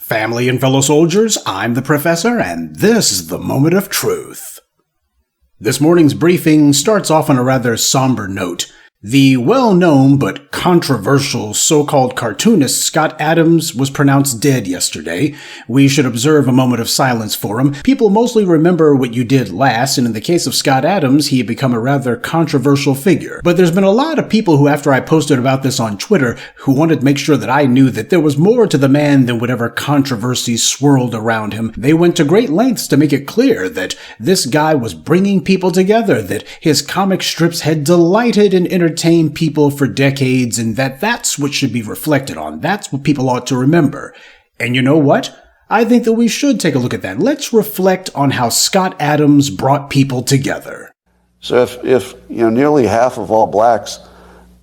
Family and fellow soldiers, I'm the Professor, and this is the Moment of Truth. This morning's briefing starts off on a rather somber note. The well-known but controversial so-called cartoonist Scott Adams was pronounced dead yesterday. We should observe a moment of silence for him. People mostly remember what you did last, and in the case of Scott Adams, he had become a rather controversial figure. But there's been a lot of people who, after I posted about this on Twitter, who wanted to make sure that I knew that there was more to the man than whatever controversy swirled around him. They went to great lengths to make it clear that this guy was bringing people together, that his comic strips had delighted and entertained people for decades, and that's what should be reflected on. That's what people ought to remember. And you know what? I think that we should take a look at that. Let's reflect on how Scott Adams brought people together. So if nearly half of all blacks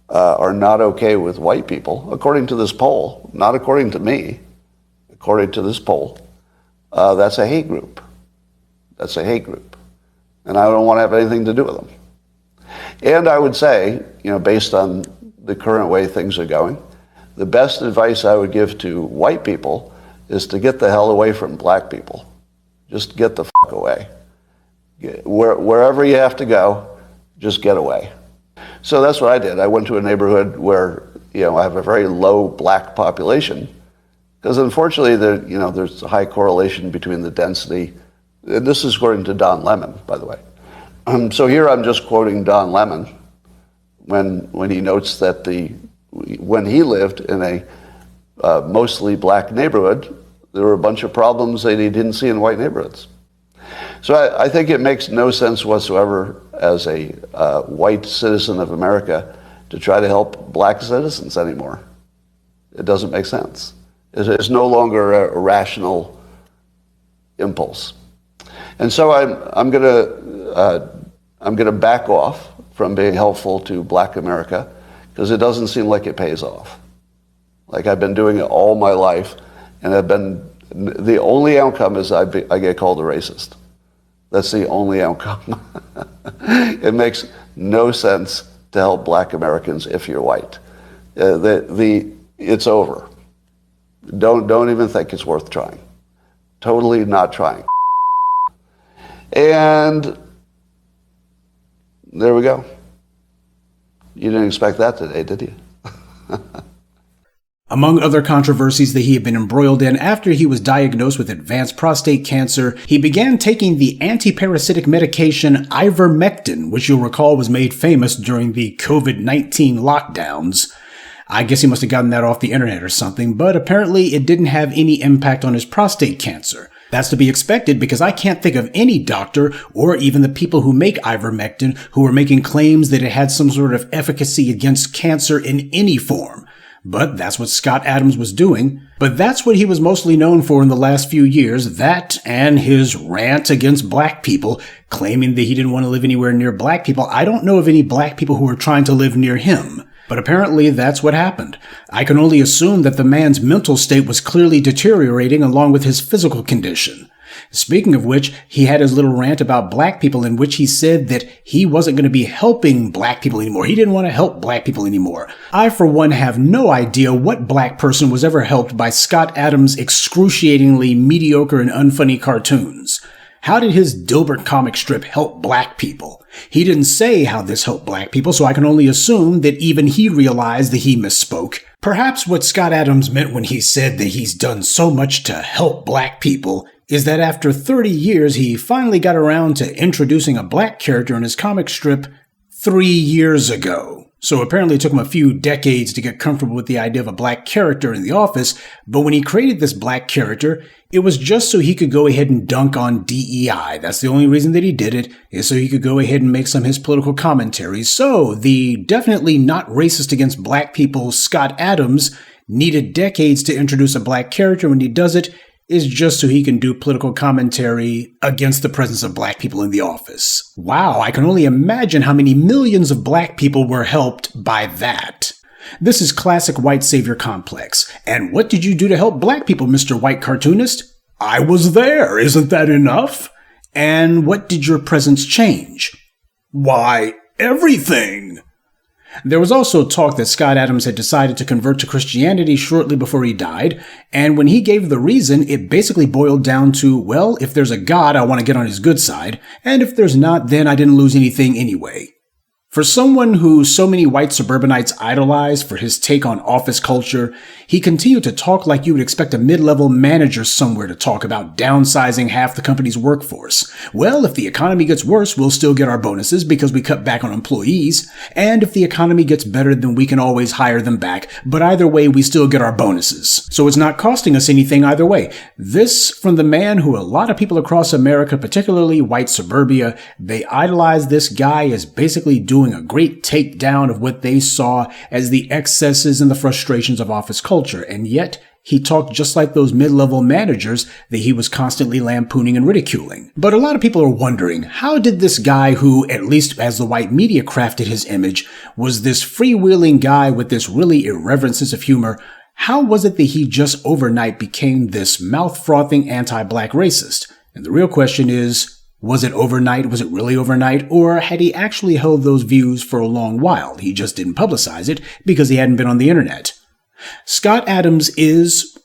are not okay with white people, according to this poll, not according to me, according to this poll, that's a hate group. That's a hate group. And I don't want to have anything to do with them. And I would say, based on the current way things are going, the best advice I would give to white people is to get the hell away from black people. Just get the fuck away. Wherever you have to go, just get away. So that's what I did. I went to a neighborhood where, I have a very low black population, because unfortunately there's a high correlation between the density. And this is according to Don Lemon, by the way. So here I'm just quoting Don Lemon when he notes that when he lived in a mostly black neighborhood, there were a bunch of problems that he didn't see in white neighborhoods. So I think it makes no sense whatsoever as a white citizen of America to try to help black citizens anymore. It doesn't make sense. It's no longer a rational impulse. And so I'm going to back off from being helpful to black America, because it doesn't seem like it pays off. Like, I've been doing it all my life, and the only outcome is I get called a racist. That's the only outcome. It makes no sense to help black Americans if you're white. It's over. Don't even think it's worth trying. Totally not trying. And there we go. You didn't expect that today, did you? Among other controversies that he had been embroiled in, after he was diagnosed with advanced prostate cancer, he began taking the anti-parasitic medication ivermectin, which you'll recall was made famous during the COVID-19 lockdowns. I guess he must have gotten that off the internet or something, but apparently it didn't have any impact on his prostate cancer. That's to be expected, because I can't think of any doctor or even the people who make ivermectin who were making claims that it had some sort of efficacy against cancer in any form. But that's what Scott Adams was doing. But that's what he was mostly known for in the last few years, that and his rant against black people, claiming that he didn't want to live anywhere near black people. I don't know of any black people who were trying to live near him. But apparently that's what happened. I can only assume that the man's mental state was clearly deteriorating along with his physical condition. Speaking of which, he had his little rant about black people in which he said that he wasn't going to be helping black people anymore. He didn't want to help black people anymore. I, for one, have no idea what black person was ever helped by Scott Adams' excruciatingly mediocre and unfunny cartoons. How did his Dilbert comic strip help black people? He didn't say how this helped black people, so I can only assume that even he realized that he misspoke. Perhaps what Scott Adams meant when he said that he's done so much to help black people is that after 30 years, he finally got around to introducing a black character in his comic strip 3 years ago. So apparently it took him a few decades to get comfortable with the idea of a black character in the office, but when he created this black character, it was just so he could go ahead and dunk on DEI. That's the only reason that he did it, is so he could go ahead and make some of his political commentaries. So the definitely not racist against black people Scott Adams needed decades to introduce a black character. When he does it, is just so he can do political commentary against the presence of black people in the office. Wow, I can only imagine how many millions of black people were helped by that. This is classic white savior complex. And what did you do to help black people, Mr. White Cartoonist? I was there, isn't that enough? And what did your presence change? Why, everything. There was also talk that Scott Adams had decided to convert to Christianity shortly before he died, and when he gave the reason, it basically boiled down to, well, if there's a God, I want to get on his good side, and if there's not, then I didn't lose anything anyway. For someone who so many white suburbanites idolized for his take on office culture, he continued to talk like you would expect a mid-level manager somewhere to talk about downsizing half the company's workforce. Well, if the economy gets worse, we'll still get our bonuses because we cut back on employees. And if the economy gets better, then we can always hire them back. But either way, we still get our bonuses. So it's not costing us anything either way. This from the man who a lot of people across America, particularly white suburbia, they idolize this guy as basically doing a great takedown of what they saw as the excesses and the frustrations of office culture, and yet he talked just like those mid-level managers that he was constantly lampooning and ridiculing. But a lot of people are wondering, how did this guy who, at least as the white media crafted his image, was this freewheeling guy with this really irreverent sense of humor, how was it that he just overnight became this mouth-frothing anti-black racist? And the real question is, was it overnight? Was it really overnight? Or had he actually held those views for a long while? He just didn't publicize it because he hadn't been on the internet. Scott Adams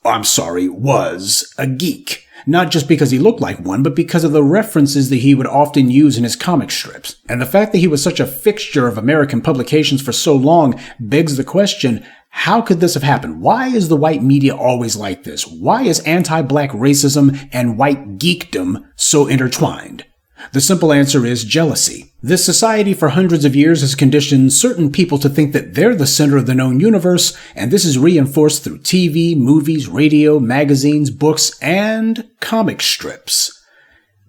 was a geek. Not just because he looked like one, but because of the references that he would often use in his comic strips. And the fact that he was such a fixture of American publications for so long begs the question, how could this have happened? Why is the white media always like this? Why is anti-black racism and white geekdom so intertwined? The simple answer is jealousy. This society for hundreds of years has conditioned certain people to think that they're the center of the known universe, and this is reinforced through TV, movies, radio, magazines, books, and comic strips.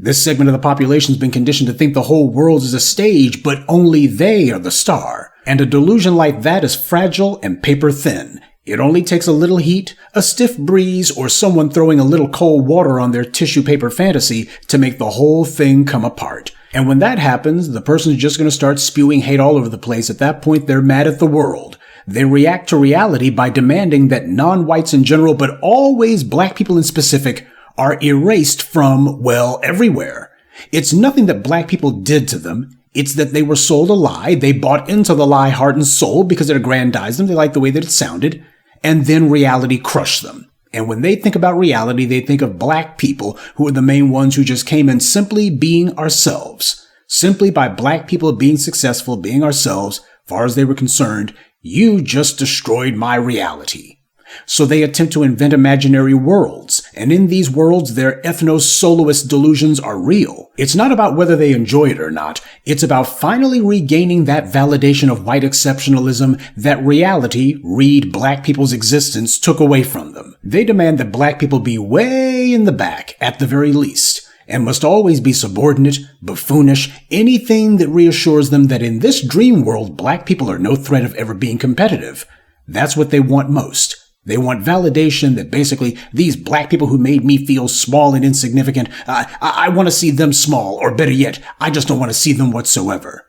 This segment of the population has been conditioned to think the whole world is a stage, but only they are the star. And a delusion like that is fragile and paper thin. It only takes a little heat, a stiff breeze, or someone throwing a little cold water on their tissue paper fantasy to make the whole thing come apart. And when that happens, the person's just going to start spewing hate all over the place. At that point, they're mad at the world. They react to reality by demanding that non-whites in general, but always black people in specific, are erased from, well, everywhere. It's nothing that black people did to them. It's that they were sold a lie. They bought into the lie heart and soul because it aggrandized them. They liked the way that it sounded. And then reality crushed them. And when they think about reality, they think of black people who are the main ones who just came in simply being ourselves. Simply by black people being successful, being ourselves, as far as they were concerned, you just destroyed my reality. So they attempt to invent imaginary worlds, and in these worlds, their ethno-soloist delusions are real. It's not about whether they enjoy it or not. It's about finally regaining that validation of white exceptionalism that reality, read black people's existence, took away from them. They demand that black people be way in the back, at the very least, and must always be subordinate, buffoonish, anything that reassures them that in this dream world, black people are no threat of ever being competitive. That's what they want most. They want validation that basically these black people who made me feel small and insignificant, I want to see them small, or better yet, I just don't want to see them whatsoever.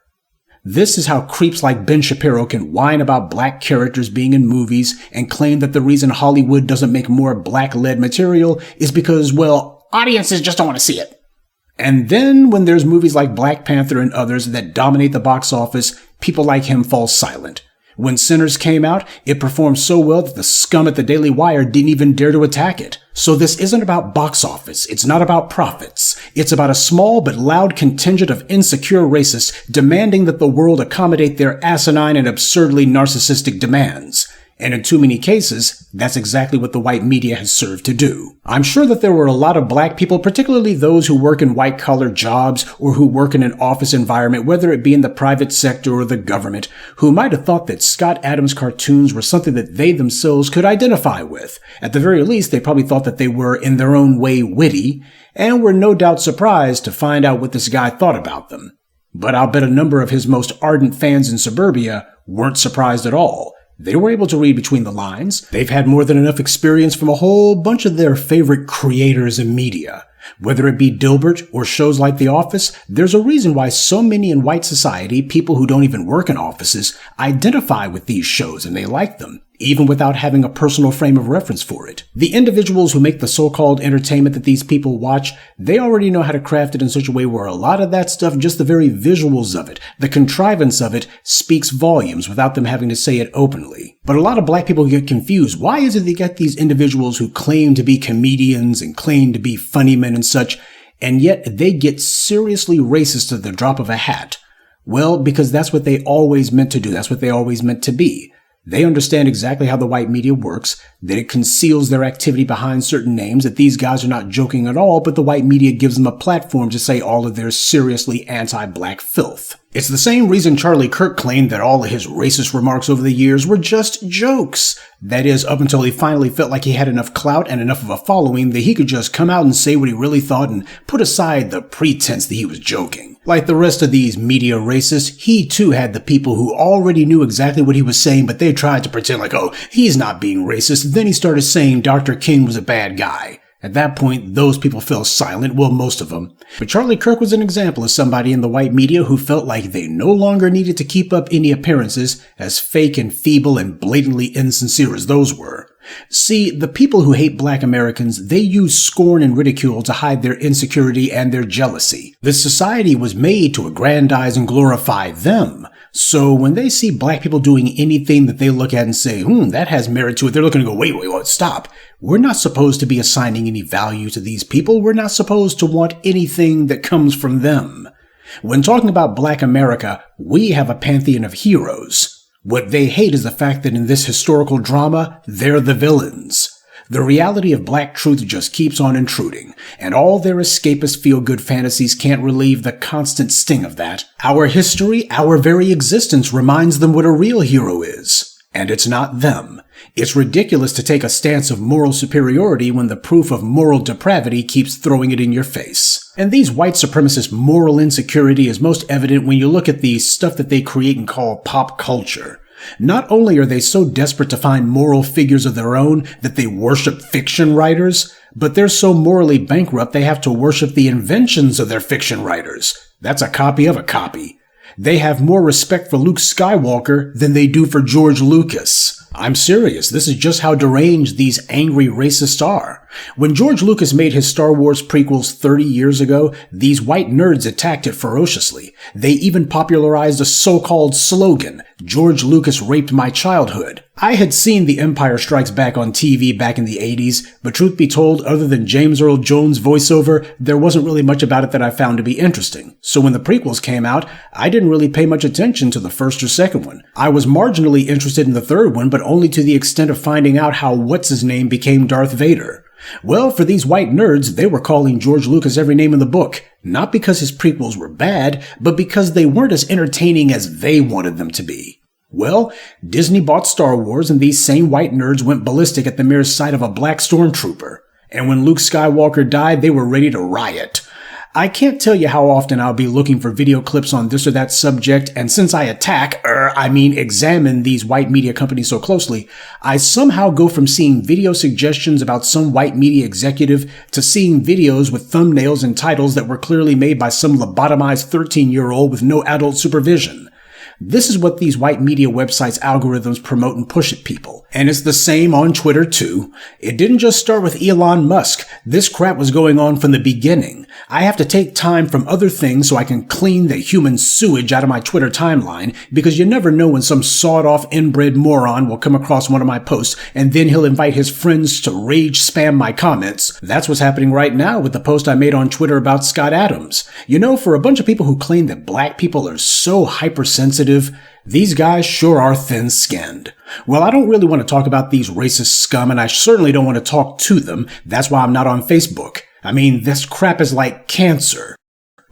This is how creeps like Ben Shapiro can whine about black characters being in movies and claim that the reason Hollywood doesn't make more black-led material is because, well, audiences just don't want to see it. And then when there's movies like Black Panther and others that dominate the box office, people like him fall silent. When Sinners came out, it performed so well that the scum at the Daily Wire didn't even dare to attack it. So this isn't about box office. It's not about profits. It's about a small but loud contingent of insecure racists demanding that the world accommodate their asinine and absurdly narcissistic demands. And in too many cases, that's exactly what the white media has served to do. I'm sure that there were a lot of black people, particularly those who work in white-collar jobs or who work in an office environment, whether it be in the private sector or the government, who might have thought that Scott Adams cartoons were something that they themselves could identify with. At the very least, they probably thought that they were, in their own way, witty, and were no doubt surprised to find out what this guy thought about them. But I'll bet a number of his most ardent fans in suburbia weren't surprised at all. They were able to read between the lines. They've had more than enough experience from a whole bunch of their favorite creators in media. Whether it be Dilbert or shows like The Office, there's a reason why so many in white society, people who don't even work in offices, identify with these shows and they like them. even without having a personal frame of reference for it. The individuals who make the so-called entertainment that these people watch, they already know how to craft it in such a way where a lot of that stuff, just the very visuals of it, the contrivance of it, speaks volumes without them having to say it openly. But a lot of black people get confused. Why is it they get these individuals who claim to be comedians and claim to be funny men and such, and yet they get seriously racist at the drop of a hat? Well, because that's what they always meant to do. That's what they always meant to be. They understand exactly how the white media works, that it conceals their activity behind certain names, that these guys are not joking at all, but the white media gives them a platform to say all of their seriously anti-black filth. It's the same reason Charlie Kirk claimed that all of his racist remarks over the years were just jokes. That is, up until he finally felt like he had enough clout and enough of a following that he could just come out and say what he really thought and put aside the pretense that he was joking. Like the rest of these media racists, he too had the people who already knew exactly what he was saying, but they tried to pretend like, oh, he's not being racist. Then he started saying Dr. King was a bad guy. At that point, those people fell silent, well, most of them. But Charlie Kirk was an example of somebody in the white media who felt like they no longer needed to keep up any appearances, as fake and feeble and blatantly insincere as those were. See, the people who hate black Americans, they use scorn and ridicule to hide their insecurity and their jealousy. This society was made to aggrandize and glorify them. So when they see black people doing anything that they look at and say, that has merit to it, they're looking to go, wait, stop. We're not supposed to be assigning any value to these people. We're not supposed to want anything that comes from them. When talking about black America, we have a pantheon of heroes. What they hate is the fact that in this historical drama, they're the villains. The reality of black truth just keeps on intruding, and all their escapist feel-good fantasies can't relieve the constant sting of that. Our history, our very existence reminds them what a real hero is. And it's not them. It's ridiculous to take a stance of moral superiority when the proof of moral depravity keeps throwing it in your face. And these white supremacist moral insecurity is most evident when you look at the stuff that they create and call pop culture. Not only are they so desperate to find moral figures of their own that they worship fiction writers, but they're so morally bankrupt they have to worship the inventions of their fiction writers. That's a copy of a copy. They have more respect for Luke Skywalker than they do for George Lucas. I'm serious. This is just how deranged these angry racists are. When George Lucas made his Star Wars prequels 30 years ago, these white nerds attacked it ferociously. They even popularized a so-called slogan, George Lucas raped my childhood. I had seen The Empire Strikes Back on TV back in the 80s, but truth be told, other than James Earl Jones' voiceover, there wasn't really much about it that I found to be interesting. So when the prequels came out, I didn't really pay much attention to the first or second one. I was marginally interested in the third one, but only to the extent of finding out how what's-his-name became Darth Vader. Well, for these white nerds, they were calling George Lucas every name in the book, not because his prequels were bad, but because they weren't as entertaining as they wanted them to be. Well, Disney bought Star Wars, and these same white nerds went ballistic at the mere sight of a black stormtrooper. And when Luke Skywalker died, they were ready to riot. I can't tell you how often I'll be looking for video clips on this or that subject, and since I examine these white media companies so closely, I somehow go from seeing video suggestions about some white media executive to seeing videos with thumbnails and titles that were clearly made by some lobotomized 13-year-old with no adult supervision. This is what these white media websites' algorithms promote and push at people. And it's the same on Twitter too. It didn't just start with Elon Musk. This crap was going on from the beginning. I have to take time from other things so I can clean the human sewage out of my Twitter timeline, because you never know when some sawed-off inbred moron will come across one of my posts and then he'll invite his friends to rage spam my comments. That's what's happening right now with the post I made on Twitter about Scott Adams. You know, for a bunch of people who claim that black people are so hypersensitive, these guys sure are thin-skinned. Well, I don't really want to talk about these racist scum, and I certainly don't want to talk to them. That's why I'm not on Facebook. I mean, this crap is like cancer.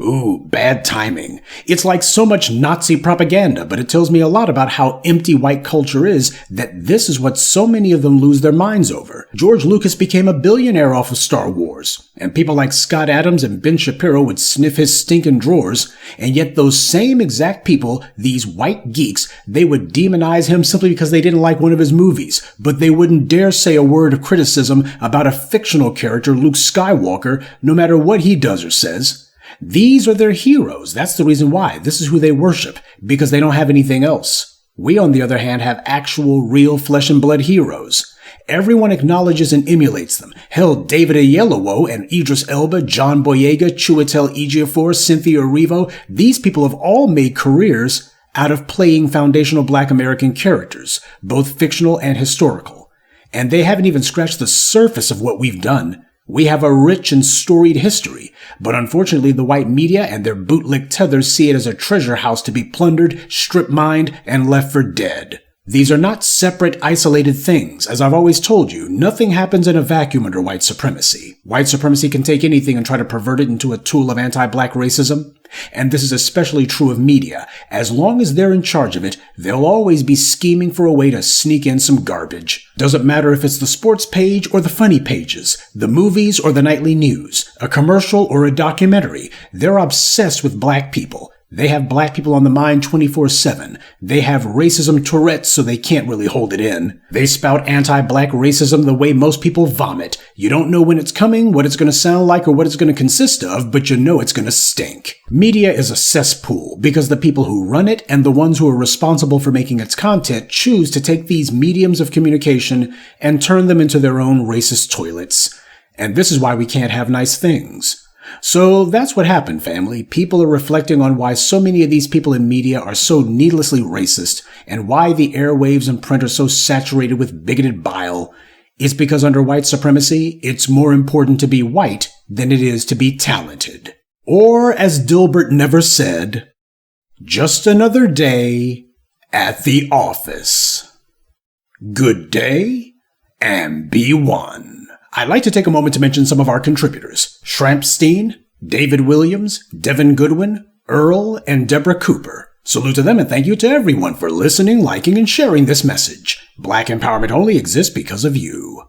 Ooh, bad timing. It's like so much Nazi propaganda, but it tells me a lot about how empty white culture is, that this is what so many of them lose their minds over. George Lucas became a billionaire off of Star Wars, and people like Scott Adams and Ben Shapiro would sniff his stinking drawers, and yet those same exact people, these white geeks, they would demonize him simply because they didn't like one of his movies, but they wouldn't dare say a word of criticism about a fictional character, Luke Skywalker, no matter what he does or says. These are their heroes. That's the reason why. This is who they worship, because they don't have anything else. We, on the other hand, have actual, real flesh and blood heroes. Everyone acknowledges and emulates them. Hell, David Oyelowo and Idris Elba, John Boyega, Chiwetel Ejiofor, Cynthia Erivo, these people have all made careers out of playing foundational Black American characters, both fictional and historical. And they haven't even scratched the surface of what we've done. We have a rich and storied history, but unfortunately the white media and their bootlick tethers see it as a treasure house to be plundered, strip-mined, and left for dead. These are not separate, isolated things. As I've always told you, nothing happens in a vacuum under white supremacy. White supremacy can take anything and try to pervert it into a tool of anti-black racism. And this is especially true of media. As long as they're in charge of it, they'll always be scheming for a way to sneak in some garbage. Doesn't matter if it's the sports page or the funny pages, the movies or the nightly news, a commercial or a documentary. They're obsessed with black people. They have black people on the mind 24/7. They have racism Tourette's, so they can't really hold it in. They spout anti-black racism the way most people vomit. You don't know when it's coming, what it's going to sound like, or what it's going to consist of, but you know it's going to stink. Media is a cesspool because the people who run it and the ones who are responsible for making its content choose to take these mediums of communication and turn them into their own racist toilets. And this is why we can't have nice things. So that's what happened, family. People are reflecting on why so many of these people in media are so needlessly racist and why the airwaves and print are so saturated with bigoted bile. It's because under white supremacy, it's more important to be white than it is to be talented. Or, as Dilbert never said, just another day at the office. Good day and be one. I'd like to take a moment to mention some of our contributors: Shrampstein, David Williams, Devin Goodwin, Earl, and Deborah Cooper. Salute to them and thank you to everyone for listening, liking, and sharing this message. Black empowerment only exists because of you.